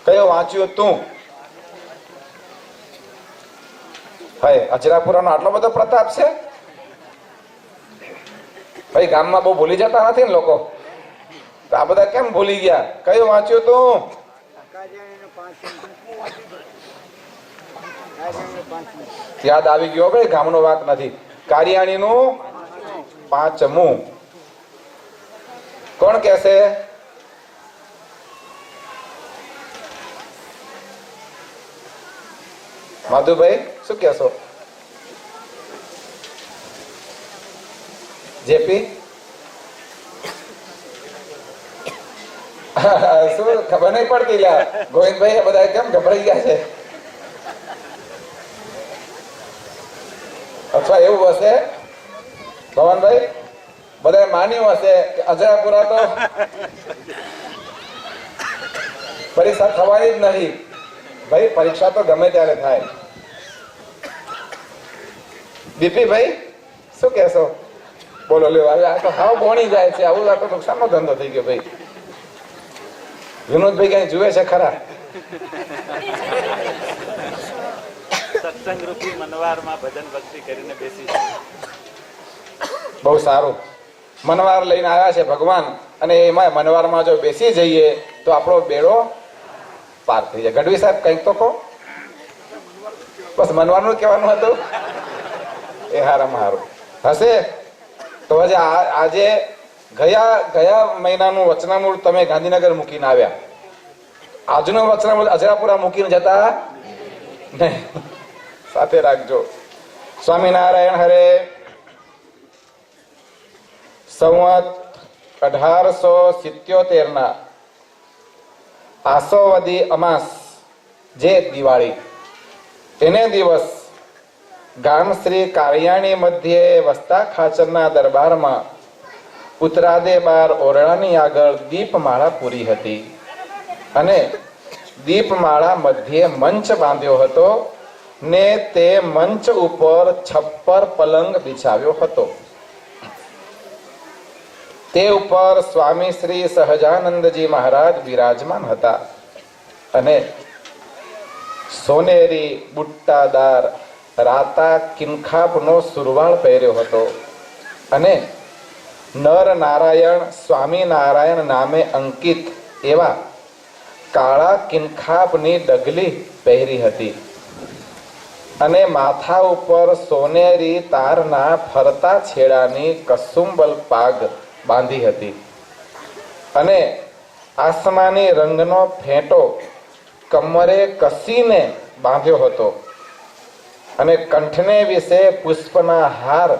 કયો વાંચ્યું તું? ભાઈ અજરાપુરાનો આટલો બધો પ્રતાપ છે ભાઈ, ગામમાં બહુ ભૂલી જતા નથી ને લોકો, તો આ બધા કેમ ભૂલી ગયા? કયું વાંચ્યું તું? યાદ આવી ગયો ભાઈ, ગામનો વાત નથી. કારિયાણીનું પાંચમું. કોણ કહેશે? માધુભાઈ શું કહેશો? જેપી શું ખબર નહીં પડતી લ્યા. ગોવિંદભાઈ બધા કેમ ગભરાઈ ગયા છે? અથવા એવું હશે ભવનભાઈ, બધા માન્યું હશે કે અજરાપુરા તો પરીક્ષા થવાની જ નથી. ભાઈ પરીક્ષા તો ગમે ત્યારે થાય. બીપી ભાઈ શું કહેશો? બોલો લ્યો. હવે આ તો હાવ ભોણી જાય છે. આવું આ તો નુકસાનનો ધંધો થઈ ગયો ભાઈ. વિનોદભાઈ કઈ જુએ છે ખરા? સત્સંગ રૂપી મનવારમાં ભજન ભક્તિ કરીને બેસી. બહુ સારું. મનવાર લઈને આવ્યા છે ભગવાન, અને એમાં મનવારમાં જો બેસી જઈએ તો આપણો બેડો પાર થઈ જાય. ગઢવી સાહેબ કંઈક તો કહો. બસ મનવારનું કહેવાનું હતું. એ હારામાં હારું હશે. તો હજી આજે ગયા મહિનાનું વચનામૃત તમે ગાંધીનગર મૂકીને આવ્યા. આજનું વચનામૃત અજરાપુરા મૂકીને જતા નહીં. સાથે રાખજો. સ્વામિનારાયણ હરે. સંવત 1877 આસોવદી અમાસ, જે દિવાળી, એને દિવસ ગામ શ્રી કારિયાણી મધ્યે વસ્તા ખાચરના દરબારમાં ઉત્તરાદે બાર ઓરડાની આગળ દીપમાળા પૂરી હતી, અને દીપમાળા મધ્યે મંચ બાંધ્યો હતો ને તે મંચ ઉપર છપ્પર પલંગ બિછાવ્યો હતો. તે ઉપર સ્વામી શ્રી સહજાનંદજી મહારાજ બિરાજમાન હતા, અને સોનેરી બુટ્ટાદાર રાતા કિનખાપનો સુરવાળ પહેર્યો હતો, અને નર નારાયણ સ્વામિનારાયણ નામે અંકિત એવા કાળા કિનખાપની ડગલી પહેરી હતી, અને માથા ઉપર સોનેરી તારના ફરતા છેડાની કસુંબલ પાગ બાંધી હતી, અને આસમાની રંગનો ફેંટો કમરે કસીને બાંધ્યો હતો, અને કંઠને વિશે પુષ્પના હાર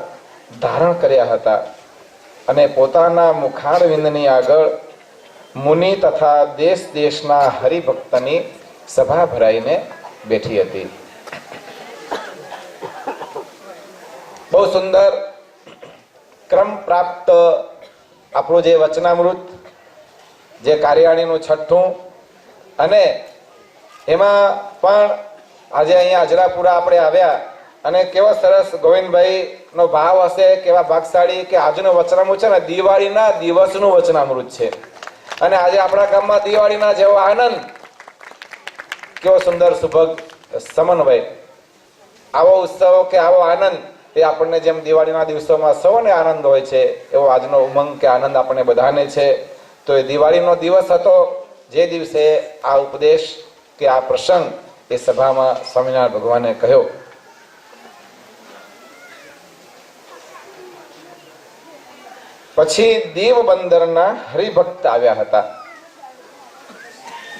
ધારણ કર્યા હતા, અને પોતાના મુખારવિંદની આગળ મુનિ તથા દેશ દેશના હરિભક્તની સભા ભરાઈને બેઠી હતી. બહુ સુંદર ક્રમ પ્રાપ્ત આપણું જે વચનામૃત, જે કારિયાણીનું છઠ્ઠું, અને એમાં પણ આજે અહીંયા અજરાપુરા આપણે આવ્યા, અને કેવો સરસ ગોવિંદભાઈ નો ભાવ હશે, કેવા ભાગશાળી કે આજનું વચનામૃત છે ને દિવાળીના દિવસનું વચનામૃત છે, અને આજે આપણા ગામમાં દિવાળીના જેવો આનંદ, કેવો સુંદર સુભગ સમન્વય, આવો ઉત્સવ કે આવો આનંદ એ આપણને જેમ દિવાળીના દિવસોમાં સૌને આનંદ હોય છે, એવો આજનો ઉમંગ કે આનંદ આપણને બધાને છે. તો એ દિવાળીનો દિવસ હતો, જે દિવસે આ ઉપદેશ કે આ પ્રસંગ એ સભામાં સ્વામિનારાયણ ભગવાને કહ્યો. પછી દીવ બંદરના હરિભક્ત આવ્યા હતા.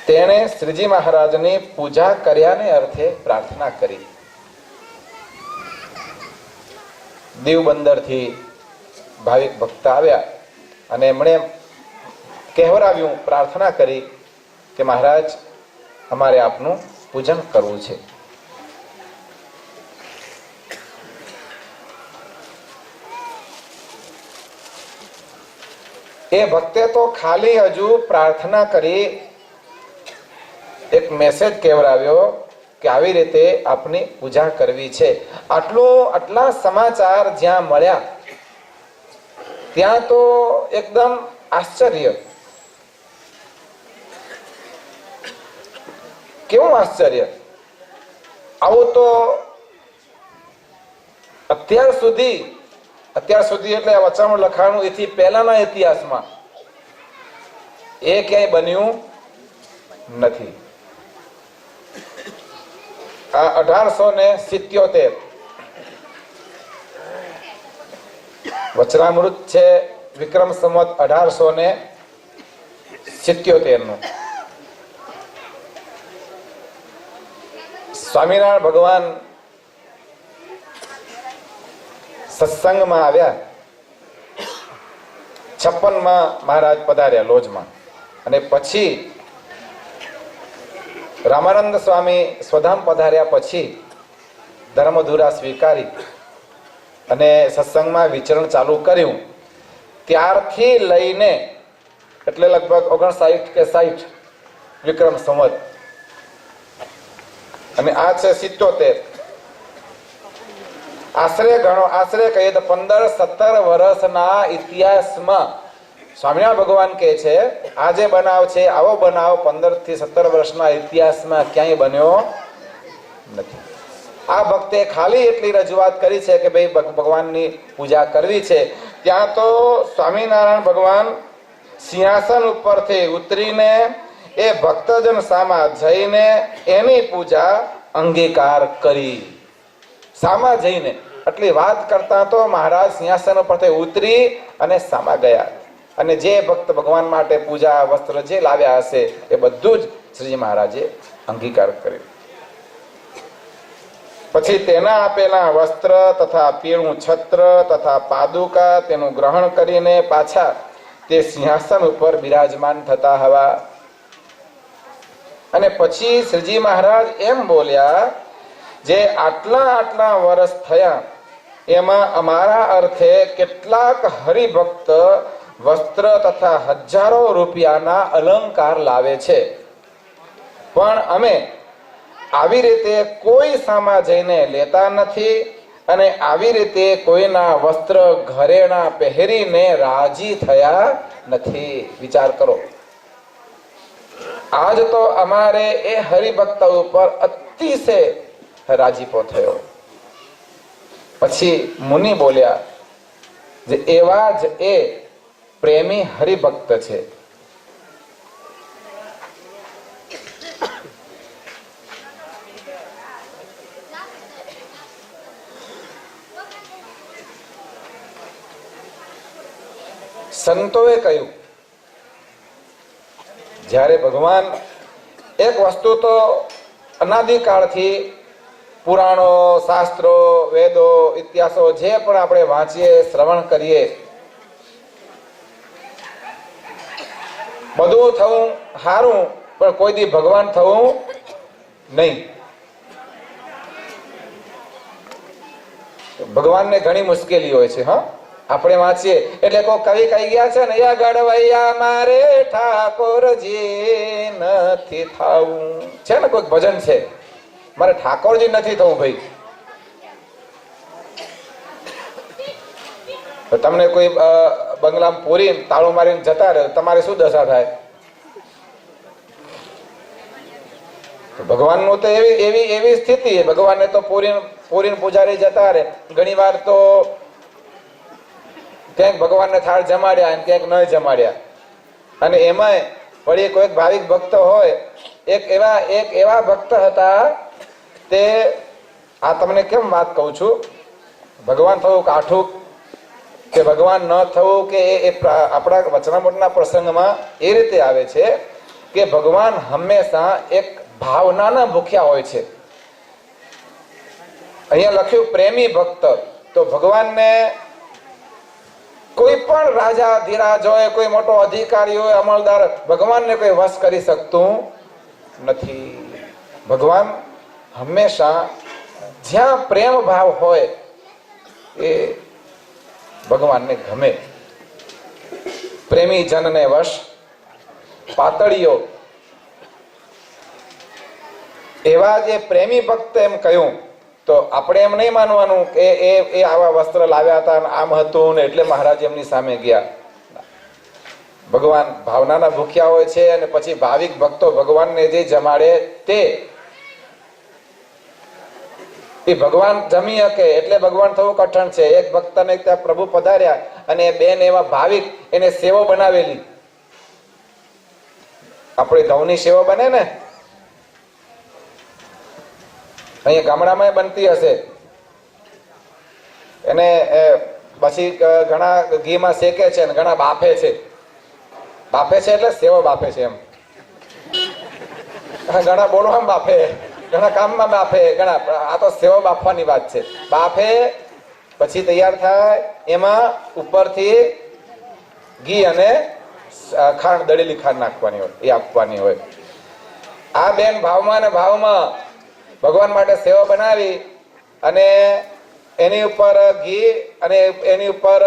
તેણે શ્રીજી મહારાજની પૂજા કર્યાને અર્થે પ્રાર્થના કરી. દીવ બંદરથી ભાવિક ભક્ત આવ્યા, અને એમણે કહેવરાવ્યું, પ્રાર્થના કરી કે મહારાજ અમારે આપનું પૂજન કરવું છે. એ ભક્તે તો ખાલી હજુ પ્રાર્થના કરી, એક મેસેજ કહેવરાવ્યો કે આવી રીતે આપની પૂજા કરવી છે. આટલા સમાચાર જ્યાં મળ્યા ત્યાં તો એકદમ આશ્ચર્ય. કેવું આશ્ચર્ય! આવું તો અત્યાર સુધી એટલે વચનામૃત લખાણું એથી પહેલાના ઇતિહાસમાં એ ક્યાંય બન્યું નથી. આ 1877 વચનામૃત છે, વિક્રમ સંવત 1877 નું. સ્વામિનારાયણ ભગવાન સત્સંગમાં આવ્યા. 56માં મહારાજ પધાર્યા લોજમાં, અને પછી રામાનંદ સ્વામી સ્વધામ પધાર્યા પછી ધર્મધુરા સ્વીકારી અને સત્સંગમાં વિચરણ ચાલુ કર્યું. ત્યારથી લઈને એટલે લગભગ 59 કે 60 વિક્રમ સંવત, અને આ છે 77. આશરે કહીએ તો 15-17 વર્ષના ઇતિહાસમાં સ્વામિનારાયણ ભગવાન કહે છે આ જે બનાવ છે, આવો બનાવ 15 થી 17 વર્ષના ઇતિહાસમાં ક્યાંય બન્યો નથી. આ ભક્તે ખાલી એટલી રજૂઆત કરી છે કે ભાઈ ભગવાનની પૂજા કરવી છે. ત્યાં તો સ્વામિનારાયણ ભગવાન સિંહાસન ઉપરથી ઉતરીને એ ભક્તજન સામા જઈને એની પૂજા અંગીકાર કરી. સામા જઈને આટલી વાત કરતા તો મહારાજ સિંહાસન ઉપરથી ઉતરી અને સામા ગયા, અને જે ભક્ત ભગવાન માટે પૂજા વસ્ત્ર જે લાવ્યા હશે એ બધું જ શ્રીજી મહારાજે અંગીકાર કર્યો. પછી તેના આપેલા વસ્ત્ર તથા પીળું છત્ર તથા પાદુકા તેનું ગ્રહણ કરીને પાછા તે સિંહાસન ઉપર બિરાજમાન થતા હવા. અને પછી શ્રીજી મહારાજ એમ બોલ્યા, જે આટલા વર્ષ થયા એમાં અમારા અર્થે કેટલાક હરિભક્ત વસ્ત્ર તથા હજારો રૂપિયાના અલંકાર લાવે છે, પણ અમે આવી રીતે કોઈ સામા જઈને લેતા નથી, અને આવી રીતે કોઈના વસ્ત્ર ઘરેણા પહેરીને રાજી થયા નથી. વિચાર કરો, આજ તો અમારે એ હરિભક્ત ઉપર અતિશય રાજીપો થયો. પછી મુનિ બોલ્યા, જે એવા જ એ પ્રેમી હરિભક્ત છે. સંતોએ કહ્યું, જ્યારે ભગવાન એક વસ્તુ તો અનાદિકાળથી પુરાણો, શાસ્ત્રો, વેદો, ઇતિહાસો જે પણ આપણે વાંચીએ, શ્રવણ કરીએ, બધું થવું સારું, પણ કોઈ દી ભગવાન થવું નહીં. ભગવાનને ઘણી મુશ્કેલી હોય છે. હા, આપણે વાંચીએ એટલે કોઈ કવિ કહી ગયા છે ને, યા ગડવૈયા મારે ઠાકોરજી નથી થાવું, છે ને કોઈક ભજન છે, મારે ઠાકોરજી નથી થવું. ભાઈ તમને કોઈ બંગલામાં પૂરી તાળું મારીને જતા રહે, તમારે શું દશા થાય? ભગવાનનું તો એવી સ્થિતિ, ભગવાનને તો પૂરીને પૂજારી જતા રહે. ઘણી વાર તો ક્યાંક ભગવાનને થાળ જમાડ્યા અને ક્યાંક ન જમાડ્યા. અને એમાંય વળી કોઈક ભાવિક ભક્ત હોય, એક એવા ભક્ત હતા, તે આ તમને કેમ વાત કહું છું, ભગવાન થવું કાઠું કે ભગવાન ન થવું, કે એ આપણા વચનામૃતના પ્રસંગમાં એ રીતે આવે છે કે ભગવાન હંમેશા એક ભાવનાના ભૂખ્યા હોય છે. અહીંયા લખ્યું પ્રેમી ભક્ત, તો ભગવાનને કોઈ પણ રાજા ધીરાજ હોય, કોઈ મોટો અધિકારી હોય, અમલદાર, ભગવાનને કોઈ વશ કરી શકતું નથી. ભગવાન હંમેશા જ્યાં પ્રેમ ભાવ હોય એ ભગવાનને ગમે. પ્રેમી જનને વશ પાતળીઓ. એવા જે પ્રેમી ભક્ત એમ કહ્યું, તો આપણે એમ નહીં માનવાનું કે એ આવા વસ્ત્ર લાવ્યા હતા, આમ હતું ને એટલે મહારાજ એમની સામે ગયા. ભગવાન ભાવનાના ભૂખ્યા હોય છે અને પછી ભાવિક ભક્તો ભગવાનને જે જમાડે તે એ ભગવાન જમી શકે એટલે ભગવાન થવું કઠણ છે. એક ભક્તને ત્યાં પ્રભુ પધાર્યા અને બેન એવા ભાવિક એને સેવો બનાવેલી. આપણી ઘઉંની સેવો બને ને, અહીંયા ગામડામાં બનતી હશે. એને પછી ઘણા ઘીમાં શેકે છે અને ઘણા બાફે છે. બાફે છે એટલે સેવો બાફે છે એમ. ઘણા બોલવામાં બાફે, ઘણા કામમાં બાફે, ઘણા આ તો સેવો બાફવાની વાત છે. બાફે પછી તૈયાર થાય, એમાં ઉપરથી ઘી અને ખાંડ, દળેલી ખાંડ નાખવાની હોય, એ આપવાની હોય. આ બેન ભાવમાં ને ભાવમાં ભગવાન માટે સેવો બનાવી અને એની ઉપર ઘી અને એની ઉપર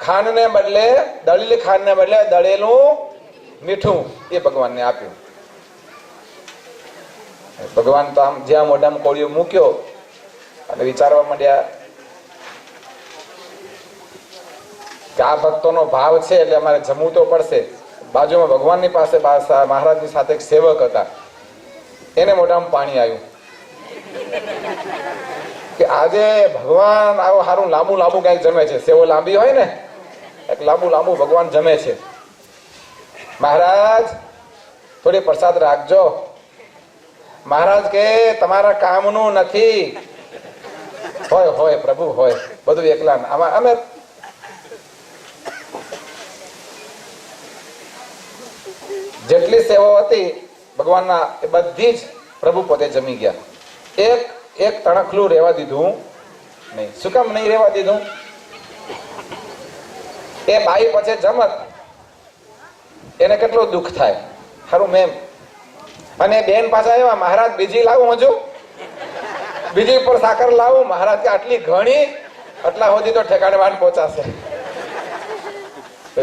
ખાંડને બદલે, દળેલી ખાંડને બદલે દળેલું મીઠું એ ભગવાનને આપ્યું. ભગવાન તો આમ જ્યાં મોઢામાં કોળિયો મૂક્યો અને વિચારવા માંડ્યા કે આ ભક્તોનો ભાવ છે એટલે અમારે જમવું તો પડશે. બાજુમાં ભગવાનની પાસે મહારાજની સાથે એક સેવક હતા, એને મોઢામાં પાણી આવ્યું કે આજે ભગવાન આવું સારું લાંબુ લાંબુ કઈક જમે છે. સેવો લાંબી હોય ને, એક લાંબુ લાંબુ ભગવાન જમે છે. મહારાજ થોડી પ્રસાદ રાખજો. મહારાજ કે તમારા કામનું નથી. હોય હોય પ્રભુ હોય, બધું એકલા. આમાં અમે જેટલી સેવાઓ હતી ભગવાનના એ બધી જ પ્રભુ પોતે જમી ગયા. એક તણખલું રહેવા દીધું નહીં. શું કામ નહીં રહેવા દીધું? એ બાઈ પછી જમત, એને કેટલું દુઃખ થાય. સારું મેમ. અને બેન પાછા આવ્યા, મહારાજ બીજી લાવું, હજુ બીજી પર સાકર લાવું. મહારાજ કે આટલી ઘણી, આટલા સુધી તો ઠેકાણે વાન પહોંચાશે.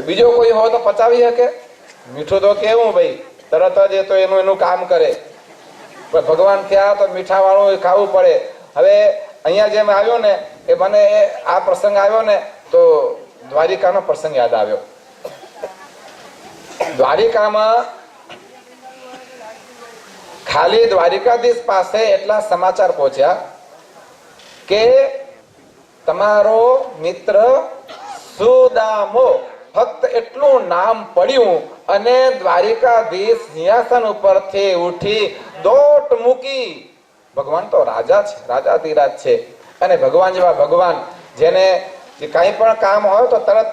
બીજો કોઈ હોય તો પચાવી શકે. મીઠું તો કેવું ભાઈ, તરત જ એ તો એનું કામ કરે. પણ ભગવાન થયા તો મીઠા વાળું ખાવું પડે. હવે અહીંયા જેમ આવ્યો ને એ મને આ પ્રસંગ આવ્યો ને તો દ્વારિકાનો પ્રસંગ યાદ આવ્યો. દ્વારિકામાં ખાલી દ્વારિકાધીશ પાસે એટલા સમાચાર પહોંચ્યા કે તમારો મિત્ર સુદામો, ફક્ત એટલું નામ પડ્યું અને દ્વારિકાધીશ સિંહાસન ઉપરથી ઉઠી દોટ મૂકી. ભગવાન તો રાજા છે, રાજાધિરાજ છે. અને ભગવાન જેવા ભગવાન, જેને કઈ પણ કામ હોય તો તરત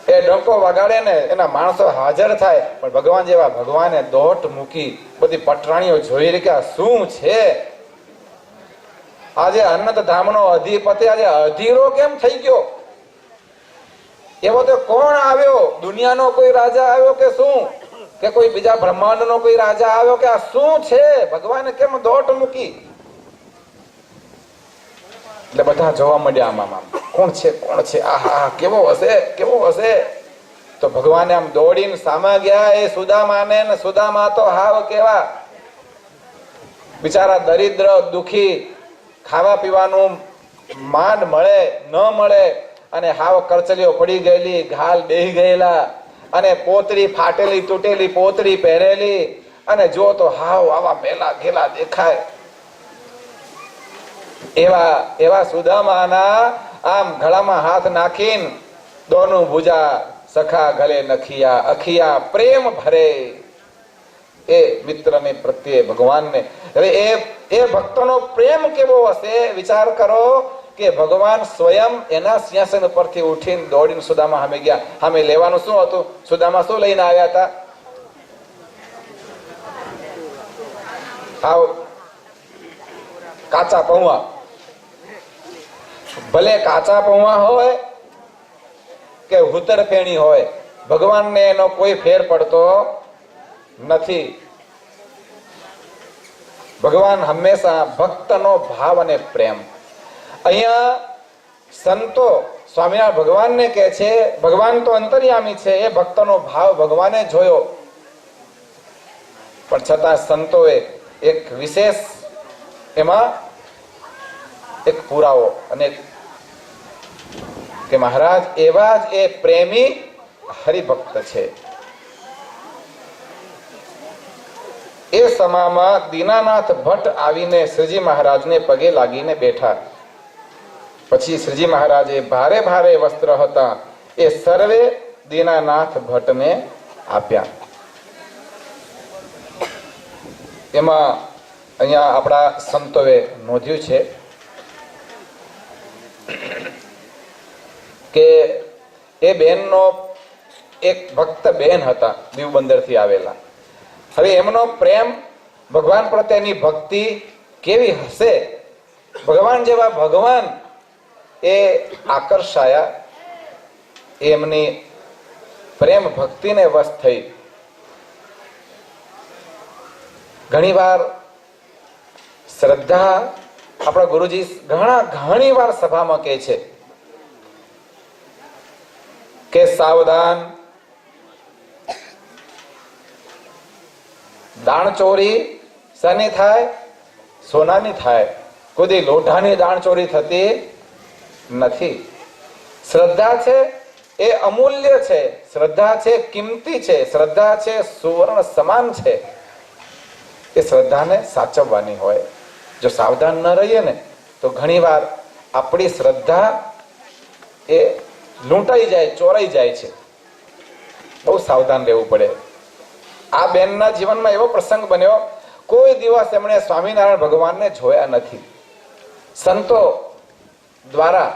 એ ડંકો વગાડે ને એના માણસો હાજર થાય. પણ ભગવાન જેવા ભગવાને દોટ મૂકી. બધી પટરાણીઓ જોઈ રહી કે આ શું છે? આજે અનંત ધામનો અધિપતિ આજે અધીરો કેમ થઈ ગયો? એવો તો કોણ આવ્યો? દુનિયાનો કોઈ રાજા આવ્યો કે શું? કે કોઈ બીજા બ્રહ્માંડનો કોઈ રાજા આવ્યો કે આ શું છે? ભગવાને કેમ દોટ મૂકી? એટલે બધા જોવા માંડ્યા આમાં, કોણ છે કોણ છે? આહા, કેવો હશે કેવો હશે? તો ભગવાને આમ દોડીને સામા ગયા એ સુદામાને. ને સુદામા તો હાવ કેવા બિચારા દરિદ્ર દુખી, ખાવા પીવાનું માંડ મળે ન મળે અને હાવ કરચલીઓ પડી ગયેલી, ઘાલ બેહી ગયેલા અને પોતરી ફાટેલી તૂટેલી પોતરી પહેરેલી અને જો તો હાવ આવા મેલા ઘેલા દેખાય. એવા સુદામાના આમ ગળામાં હાથ નાખીને દોનું ભુજા સખા ગલે નખિયા, અખિયા પ્રેમ ભરે એ મિત્રને પ્રત્યે ભગવાનને. હવે એ ભક્તોનો પ્રેમ કેવો હશે? વિચાર કરો કે ભગવાન સ્વયં એના સિંહાસન ઉપરથી ઉઠીને દોડીને સુદામા સામે ગયા. સામે લેવાનું શું હતું? સુદામા શું લઈને આવ્યા હતા? આવ કાચા પૌવા. ભલે કાચા પૌવા હોય કે હુતર ફેણી હોય, ભગવાનને એનો કોઈ ફેર પડતો નથી. ભગવાન હંમેશા ભક્તનો ભાવ અને પ્રેમ. અહીંયા સંતો સ્વામિનારાયણ ભગવાનને કહે છે, ભગવાન તો અંતર્યામી છે, એ ભક્તનો ભાવ ભગવાને જોયો. પણ છતાં સંતોએ એક વિશેષ એમાં એક પુરાવો અને કે મહારાજ એવા જ એ પ્રેમી હરિભક્ત છે. એ સમામાં દીનાનાથ ભટ્ટ આવીને શ્રીજી મહારાજને પગે લાગીને બેઠા. પછી શ્રીજી મહારાજે ભારે ભારે વસ્ત્ર હતા એ સર્વે દીનાનાથ ભટ્ટને આપ્યા. એમાં અહીંયા આપણા સંતોએ નોંધ્યું છે કે એ બેનનો એક ભક્ત બેન હતા દીવબંદરથી આવેલા. હવે એમનો પ્રેમ, ભગવાન પ્રત્યેની ભક્તિ કેવી હશે, ભગવાન જેવા ભગવાન એ આકર્ષાયા, એમની પ્રેમ ભક્તિને વશ થઈ. ઘણીવાર શ્રદ્ધા, આપણા ગુરુજી ઘણી વાર સભામાં કહે છે કે સાવધાન, દાણચોરી શાની થાય? સોનાની થાય. કોઈ લોઢાની દાણચોરી થતી નથી. શ્રદ્ધા છે એ અમૂલ્ય છે, શ્રદ્ધા છે કિંમતી છે, શ્રદ્ધા છે સુવર્ણ સમાન છે. એ શ્રદ્ધાને સાચવવાની હોય. જો સાવધાન ન રહીએ ને તો ઘણીવાર આપણી શ્રદ્ધા એ લૂંટાઈ જાય, ચોરાઈ જાય છે. બહુ સાવધાન રહેવું પડે. આ બેનના જીવનમાં એવો પ્રસંગ બન્યો, કોઈ દિવસ એમણે સ્વામિનારાયણ ભગવાનને જોયા નથી. સંતો દ્વારા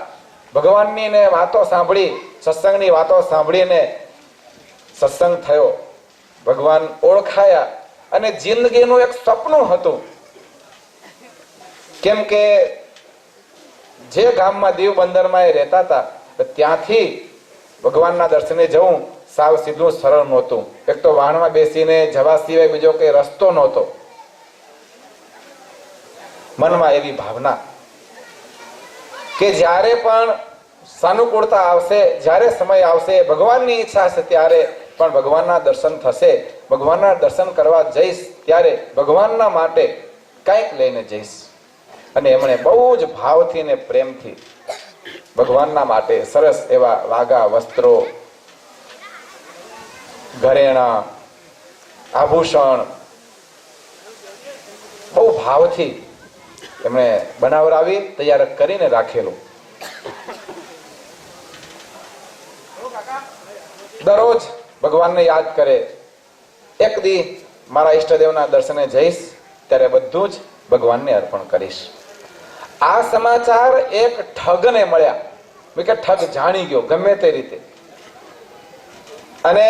ભગવાનની ને વાતો સાંભળી, સત્સંગની વાતો સાંભળીને સત્સંગ થયો, ભગવાન ઓળખાયા અને જિંદગીનું એક સપનું હતું. કેમ કે જે ગામમાં દીવ બંદરમાં એ રહેતા હતા ત્યાંથી ભગવાનના દર્શને જવું સાવ સીધું સરળ નહોતું. એક તો વાહનમાં બેસીને જવા સિવાય બીજો કઈ રસ્તો નહોતો. મનમાં એવી ભાવના કે જ્યારે પણ સાનુકૂળતા આવશે, જ્યારે સમય આવશે, ભગવાનની ઈચ્છા હશે ત્યારે પણ ભગવાનના દર્શન થશે. ભગવાનના દર્શન કરવા જઈશ ત્યારે ભગવાનના માટે કંઈક લઈને જઈશ. અને એમણે બહુ જ ભાવથી ને પ્રેમથી ભગવાનના માટે સરસ એવા વાગા, વસ્ત્રો, ઘરેણા, આભૂષણ બહુ ભાવથી એમણે બનાવરાવી તૈયાર કરીને રાખેલું. દરરોજ ભગવાનને યાદ કરે. એક દી મારા ઈષ્ટદેવના દર્શને જઈશ ત્યારે બધું જ ભગવાનને અર્પણ કરીશ. આ સમાચાર એક ઠગને મળ્યા. મેં કે ઠગ જાણી ગયો ગમે તે રીતે, અને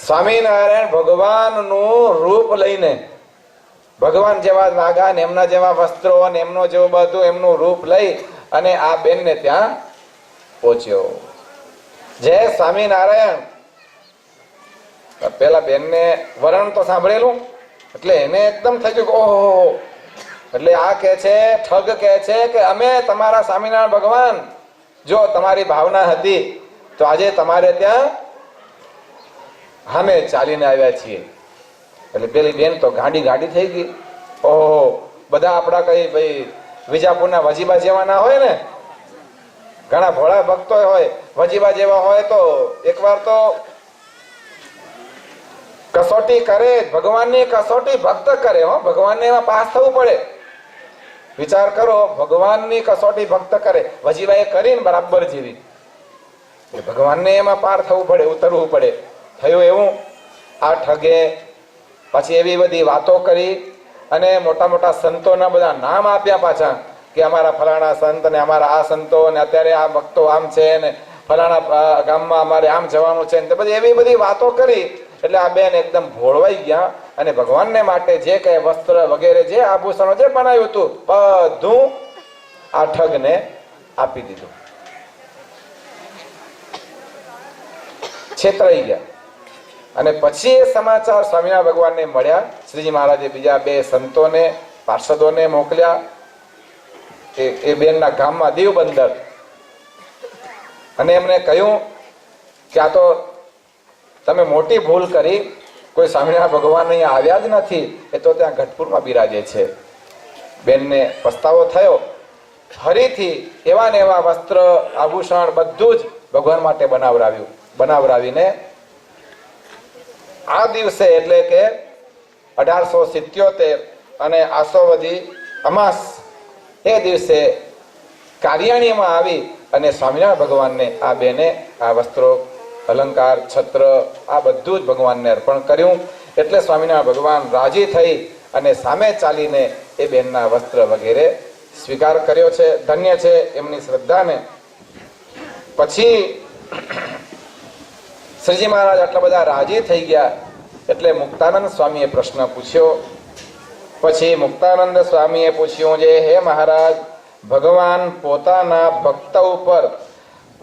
સ્વામિનારાયણ ભગવાનનું રૂપ લઈને, ભગવાન જેવા નાગા ને એમના જેવા વસ્ત્રો અને એમનો જેવું બધું એમનું રૂપ લઈ અને આ બેનને ત્યાં પહોંચ્યો. જય સ્વામિનારાયણ. પેલા બેનને વરણ તો સાંભળેલું એટલે એને એકદમ થઈ ગયું કે ઓહો. એટલે આ કે છે, ઠગ કે છે કે અમે તમારા સ્વામિનારાયણ ભગવાન, જો તમારી ભાવના હતી તો આજે તમારે ત્યાં અમે ચાલીને આવ્યા છીએ. એટલે પેલી બેન તો ગાડી થઈ ગઈ. ઓહો, બધા આપણા કઈ ભાઈ વિજાપુરના વજીબા જેવા ના હોય ને, ઘણા ભોળા ભક્તો હોય, વજીબા જેવા હોય તો એકવાર તો કસોટી કરે, ભગવાનની કસોટી ભક્ત કરે. હો, ભગવાનને એમાં પાસ થવું પડે. વિચાર કરો, ભગવાનની કસોટી ભક્ત કરે, વજીબાએ કરીને બરાબર જીવી, ભગવાનને એમાં પાર થવું પડે, ઉતરવું પડે. થયું એવું, આ ઠગે પછી એવી બધી વાતો કરી અને મોટા મોટા સંતોના બધા નામ આપ્યા પાછા કે અમારા ફલાણા સંત ને અમારા આ સંતો ને અત્યારે આ ભક્તો આમ છે ને ફલાણા ગામમાં અમારે આમ જવાનું છે ને બધી એવી બધી વાતો કરી. એટલે આ બેન એકદમ ભોળવાઈ ગયા અને ભગવાનને માટે જે કઈ વસ્ત્ર વગેરે, જે આભૂષણો જે બનાવ્યું હતું બધું આ ઠગને આપી દીધું. છેતરાઈ ગયા. અને પછી એ સમાચાર સ્વામિનારાયણ ભગવાનને મળ્યા. શ્રીજી મહારાજે બીજા બે સંતોને, પાર્ષદોને મોકલ્યા એ બેનના ગામમાં દીવ બંદર, અને એમને કહ્યું કે આ તો તમે મોટી ભૂલ કરી, કોઈ સ્વામિનારાયણ ભગવાન અહીંયા આવ્યા જ નથી, એ તો ત્યાં ગઢપુરમાં બિરાજે છે. બેનને પસ્તાવો થયો ફરીથી એવા ને એવા વસ્ત્ર આભૂષણ બધું જ ભગવાન માટે બનાવરાવીને આ દિવસે એટલે કે 1877 અને આસોવદી અમાસ એ દિવસે કારિયાણીમાં આવી અને સ્વામિનારાયણ ભગવાનને આ બેને આ વસ્ત્રો અલંકાર છત્ર આ બધું જ ભગવાનને અર્પણ કર્યું. એટલે સ્વામિનારાયણ ભગવાન રાજી થઈ અને સામે ચાલીને એ બેનના વસ્ત્ર વગેરે સ્વીકાર કર્યો છે. ધન્ય છે એમની શ્રદ્ધાને. પછી શ્રીજી મહારાજ આટલા બધા રાજી થઈ ગયા એટલે મુક્તાનંદ સ્વામીએ પ્રશ્ન પૂછ્યો. પછી મુક્તાનંદ સ્વામીએ પૂછ્યું જે હે મહારાજ, ભગવાન પોતાના ભક્ત ઉપર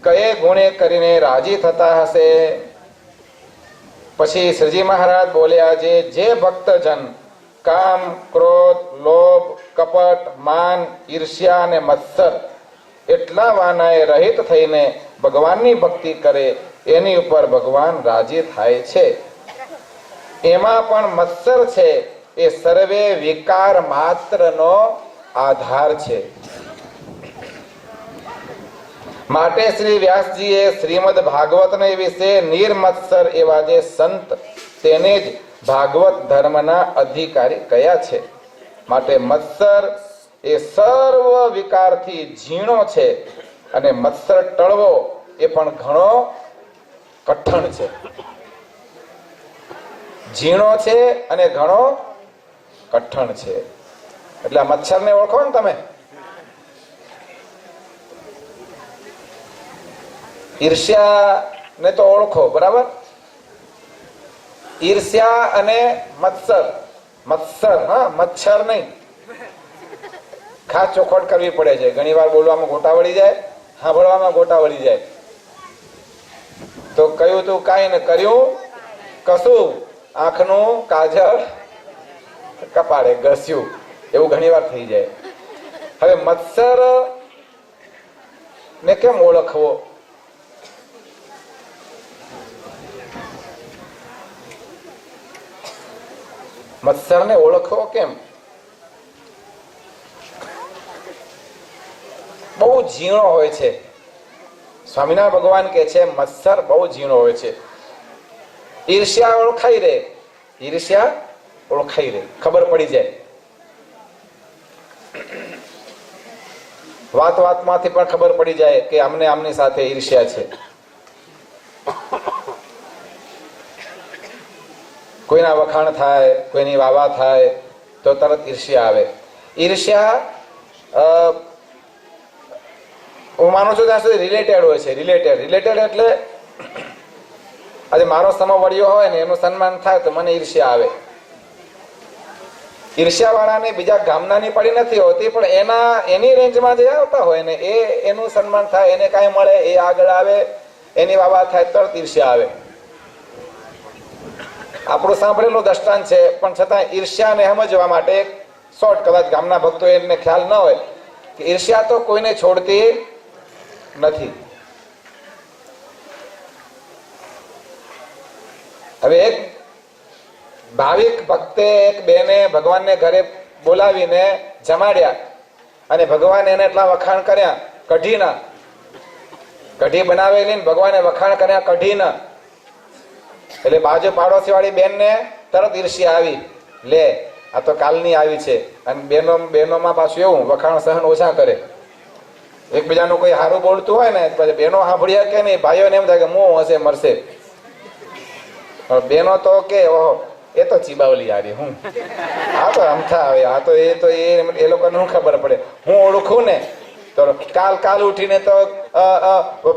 કયે ગુણે કરીને રાજી થતા હશે? પછી શ્રીજી મહારાજ બોલ્યા જે ભક્તજન કામ, ક્રોધ, લોભ, કપટ, માન, ઈર્ષ્યા અને મત્સર એટલા વાનાએ રહિત થઈને ભગવાનની ભક્તિ કરે એની ઉપર ભગવાન રાજી થાય છે. એમાં પણ મત્સર છે એ સર્વે વિકાર માત્રનો આધાર છે. માટે શ્રી વ્યાસજીએ શ્રીમદ ભાગવતને વિશે નિર્મત્સર એવા જે સંત તેને જ ભાગવત ધર્મના અધિકારી કયા છે. માટે મત્સર એ સર્વ વિકારથી ઝીણો છે અને મત્સર ટળવો એ પણ ઘણો કઠણ છે. ઝીણો છે અને ઘણો કઠણ છે. એટલે આ મચ્છરને ઓળખો ને તમે. ઈર્ષ્યા ને તો ઓળખો, બરાબર? ઈર્ષ્યા અને મત્સર, હા, મચ્છર નહીં. ખાસ ચોખવટ કરવી પડે છે. ઘણી વાર બોલવામાં ગોટા વળી જાય, સાંભળવામાં ગોટા વળી જાય. તો કહ્યું તું કાંઈ ને કર્યું કશું, આંખનું કાજળ કપાળે ઘસ્યું, એવું ઘણી વાર થઈ જાય. હવે મત્સર ને કેમ ઓળખવો? મત્સરને ઓળખવો કેમ? બહુ ઝીણો હોય છે. સ્વામિનારાયણ ભગવાન કે છે મત્સર બહુ ઝીણો હોય છે. ઈર્ષ્યા ઓળખાઈ રે, ખબર પડી જાય. વાતમાંથી પણ ખબર પડી જાય કે અમને આમની સાથે ઈર્ષ્યા છે. કોઈના વખાણ થાય, કોઈની વાવા થાય તો તરત ઈર્ષ્યા આવે. ઈર્ષ્યા હું માનું છું ત્યાં સુધી રિલેટેડ હોય છે. રિલેટેડ એટલે આજે મારો સમવળિયો હોય ને એનું સન્માન થાય તો મને ઈર્ષ્યા આવે. ઈર્ષ્યા વાળાને બીજા ગામનાની પડી નથી હોતી, પણ એની રેન્જમાં જે આવતા હોય ને એનું સન્માન થાય, એને કાંઈ મળે, એ આગળ આવે, એની વાવા થાય તરત ઈર્ષ્યા આવે. આપણું સાંભળેલું દ્રષ્ટાંત છે, પણ છતાં ઈર્ષ્યાને સમજવા માટે શોર્ટ, કદાચ ગામના ભક્તો એને ખ્યાલ ન હોય કે ઈર્ષ્યા તો કોઈને છોડતી નથી. હવે એક ભાવિક ભક્તે એક બેને ભગવાનને ઘરે બોલાવીને જમાડ્યા અને ભગવાન એને એટલા વખાણ કર્યા કઢીના. કઢી બનાવેલી ને ભગવાને વખાણ કર્યા કઢીના. એટલે બાજુ પાડોશી વાળી બેનને તરત ઈર્ષ્યા આવી, લે આ તો કાલની આવી છે. અને બહેનોમાં પાછું એવું વખાણ સહન ઓછા કરે. એકબીજાનું કોઈ સારું બોલતું હોય ને પછી બહેનો સાંભળ્યા કે નહીં, ભાઈઓને એમ થાય કે મોં હશે મરશે. બહેનો તો કે ઓહો એ તો ચીબાવલી યારી, હું આ તો અમથા આવે, આ તો એ લોકોને શું ખબર પડે. હું ઓળખું ને તો કાલ ઉઠીને તો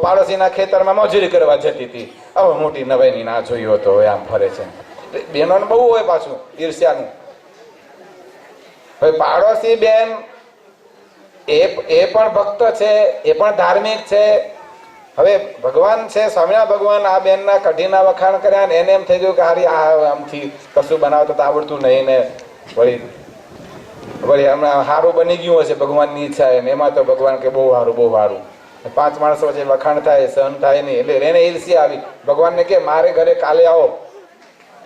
પાડોશીના ખેતરમાં મજૂરી કરવા જતી હતી, હવે મોટી નવાઈની ના જોયો તો આમ ફરે છે. બહેનોને બહુ હોય પાછું ઈર્ષ્યાનું. હવે પાડોશી બેન એ પણ ભક્ત છે, એ પણ ધાર્મિક છે. હવે ભગવાન છે સ્વામિનારાયણ ભગવાન આ બેનના કઢીના વખાણ કર્યા ને એને એમ થઈ ગયું કે હારી આમથી કશું બનાવતા આવડતું નહીં ને વળી હમણાં સારું બની ગયું હશે ભગવાનની ઈચ્છા. એમાં તો ભગવાન કે બહુ સારું. 5 માણસો વચ્ચે વખાણ થાય, સહન થાય નહીં, એટલે એને ઈર્ષ્યા આવી. ભગવાનને કે મારે ઘરે કાલે આવો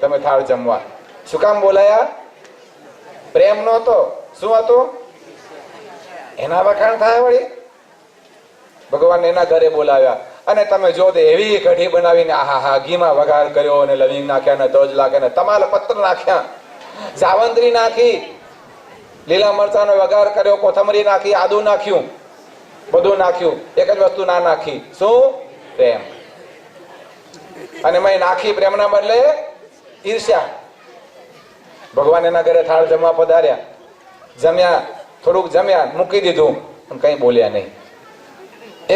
તમે થાળ જમવા. શું કામ બોલાયા? પ્રેમ નહોતો. શું હતું? એના વખાણ થાય વળી. ભગવાન એના ઘરે બોલાવ્યા અને તમે જો તો એવી કઢી બનાવીને આહા હા ઘીમાં વઘાર કર્યો અને લવિંગ નાખ્યા ને તજ નાખ્યા ને તમાલ પત્ર નાખ્યા, જાવંત્રી નાખી, લીલા મરચાનો વઘાર કર્યો, કોથમરી નાખી, આદુ નાખ્યું, બધું નાખ્યું. એક જ વસ્તુ ના નાખી, શું? પ્રેમ. અને મેં નાખી પ્રેમના બદલે ઈર્ષ્યા. ભગવાન એના ઘરે થાળ જમવા પધાર્યા, જમ્યા, થોડુંક જમ્યા, મૂકી દીધું પણ કઈ બોલ્યા નહીં.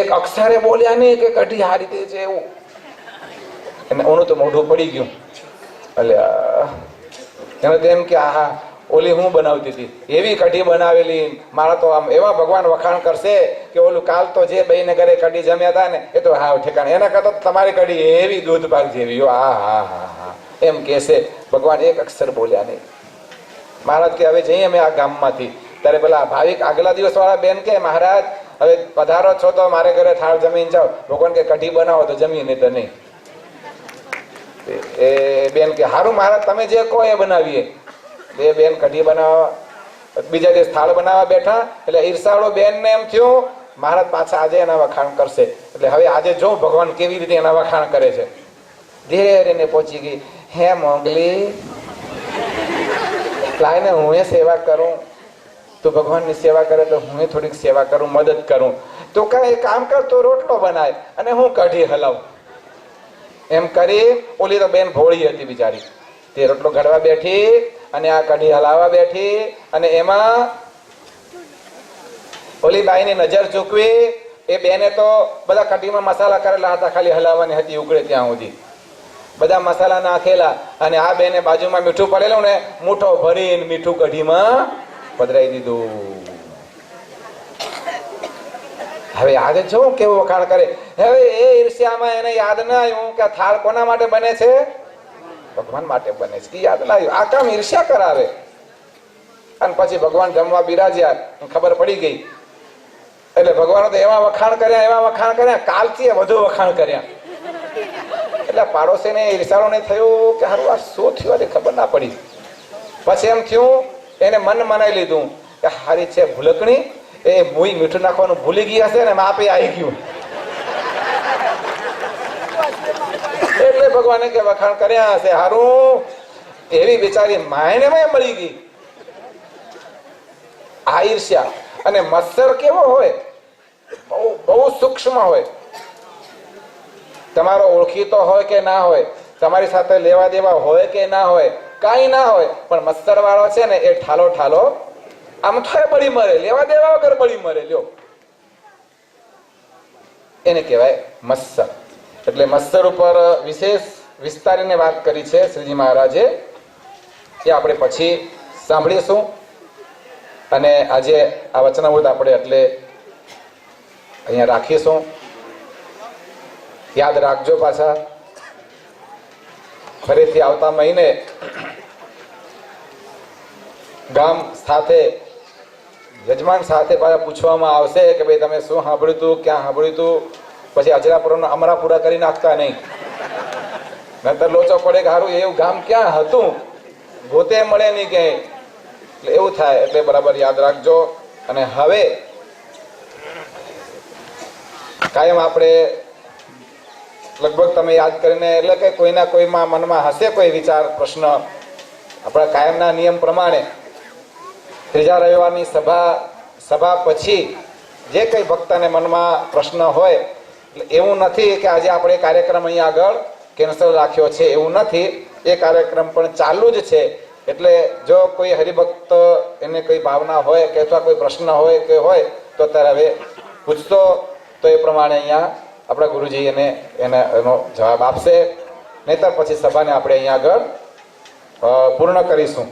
એક અક્ષરે બોલ્યા નહીં કે કઢી આ રીતે છે એવું. અને ઓનું તો મોઢું પડી ગયું. એટલે એને તો એમ કે આહા ઓલી હું બનાવતી હતી એવી કઢી બનાવેલી, મારા તો આમ એવા ભગવાન વખાણ કરશે કે ઓલું કાલ તો જે બઈને ઘરે કઢી જમ્યા હતા ને એ તો હાવ ઠેકાણે, એના કરતા તમારી કઢી એવી દૂધ પાક જેવી. હા હા હા હા એમ કહેશે. ભગવાન એક અક્ષર બોલ્યા નહીં. મહારાજ કે હવે જઈએ અમે આ ગામમાંથી. ત્યારે પેલા ભાવિક આગલા દિવસ વાળા બેન કે મહારાજ હવે પધારો છો તો મારે ઘરે થાળ જમીને જાઓ. ભગવાન કે કઢી બનાવો તો જમી, નહીં તો નહીં. એ બેન કે હારું મહારાજ તમે જે કહો એ બનાવીએ. બે બેન કઢી બનાવવા, બીજા દિવસ થાળ બનાવવા બેઠા. એટલે ઈર્ષાળો બેન ને એમ થયું મહારાજ પાછા આજે એના વખાણ કરશે. એટલે હવે આજે જો ભગવાન કેવી રીતે એના વખાણ કરે છે. ધીરે ધીરે પહોંચી ગઈ. હે મોગલી, લાઈને હું એ સેવા કરું, તું ભગવાનની સેવા કરે તો હું થોડીક સેવા કરું, મદદ કરું. તો કઈ કામ કર, તો રોટલો બનાય અને હું કઢી હલાવું. એમ કરી ઓલી તો બેન ભોળી હતી બિચારી, તે રોટલો ઘડવા બેઠી અને આ કઢી હલાવવા બેઠી. અને એમાં ઓલી બાઈની નજર ચૂકવી. એ બેને તો બધા કઢીમાં મસાલા કરેલા હતા, ખાલી હલાવવાની હતી ઉકળે ત્યાં સુધી. બધા મસાલા નાખેલા અને આ બેને બાજુમાં મીઠું પડેલું ને મૂઠો ભરીને મીઠું કઢીમાં પધરાઈ દીધું. હવે આજે જો કેવું વખાણ કરે. હવે એ ઈર્ષ્યામાં એને યાદ ના આવ્યું કે થાળ કોના માટે બને છે? ભગવાન માટે બને છે. યાદ ના આવ્યું. આ કામ ઈર્ષ્યા કરાવે. અને પછી ભગવાન જમવા બિરાજ્યા, ખબર પડી ગઈ. એટલે ભગવાન તો એવા વખાણ કર્યા, કાલથી વધુ વખાણ કર્યા. એટલે પાડોશીને ઈર્ષાળો નહીં થયું કે હારું આ શું થયું, ખબર ના પડી. પછી એમ થયું એને મન મનાઈ લીધું કે હારી છે ભૂલકણી, એ મુઈ મીઠું નાખવાનું ભૂલી ગયા હશે ને માપે આવી ગયું. એટલે ભગવાને કે વખાણ કર્યા હશે. હારું એવી બિચારી માયને મળી ગઈ. આ ઈર્ષ્યા. અને મત્સર કેવો હોય, બહુ બહુ સૂક્ષ્મ હોય. તમારો ઓળખીતો હોય કે ના હોય, તમારી સાથે લેવા દેવા હોય કે ના હોય, કાંઈ ના હોય, પણ મત્સર વાળો છે ને એ ઠાલો ઠાલો આમ થાય બળી મરે, લેવા દેવા વગર બળી મરે. લ્યો એને કહેવાય મત્સર. એટલે મત્સર ઉપર વિશેષ વિસ્તારીને વાત કરી છે શ્રીજી મહારાજે. એ આપણે પછી સાંભળીશું. અને આજે આ વચનામૃત આપણે એટલે અહીંયા રાખીશું. યાદ રાખજો પાછા ફરીથી આવતા મહિને ગામ સાથે યજમાન સાથે પાછા પૂછવામાં આવશે કે ભાઈ તમે શું સાંભળ્યું હતું, ક્યાં સાંભળ્યું હતું. પછી અજરાપુરાનો અમરાપુરા કરી નાખતા નહીં, નહીતર લોચો પડે કે સારું એવું ગામ ક્યાં હતું, ગોતે મળે નહીં ક્યાંય. એટલે એવું થાય. એટલે બરાબર યાદ રાખજો. અને હવે કાયમ આપણે લગભગ તમે યાદ કરીને એટલે કે કોઈના કોઈમાં મનમાં હશે કોઈ વિચાર પ્રશ્ન. આપણા કાયમના નિયમ પ્રમાણે ત્રીજા રવિવારની સભા પછી જે કંઈ ભક્તને મનમાં પ્રશ્ન હોય, એટલે એવું નથી કે આજે આપણે કાર્યક્રમ અહીંયા આગળ કેન્સલ રાખ્યો છે, એવું નથી. એ કાર્યક્રમ પણ ચાલુ જ છે. એટલે જો કોઈ હરિભક્ત એને કોઈ ભાવના હોય કે અથવા કોઈ પ્રશ્ન હોય કે હોય તો ત્યારે હવે પૂછતો, તો એ પ્રમાણે અહીંયા આપણા ગુરુજી એનો જવાબ આપશે. નહીતર પછી સભાને આપણે અહીંયા આગળ પૂર્ણ કરીશું.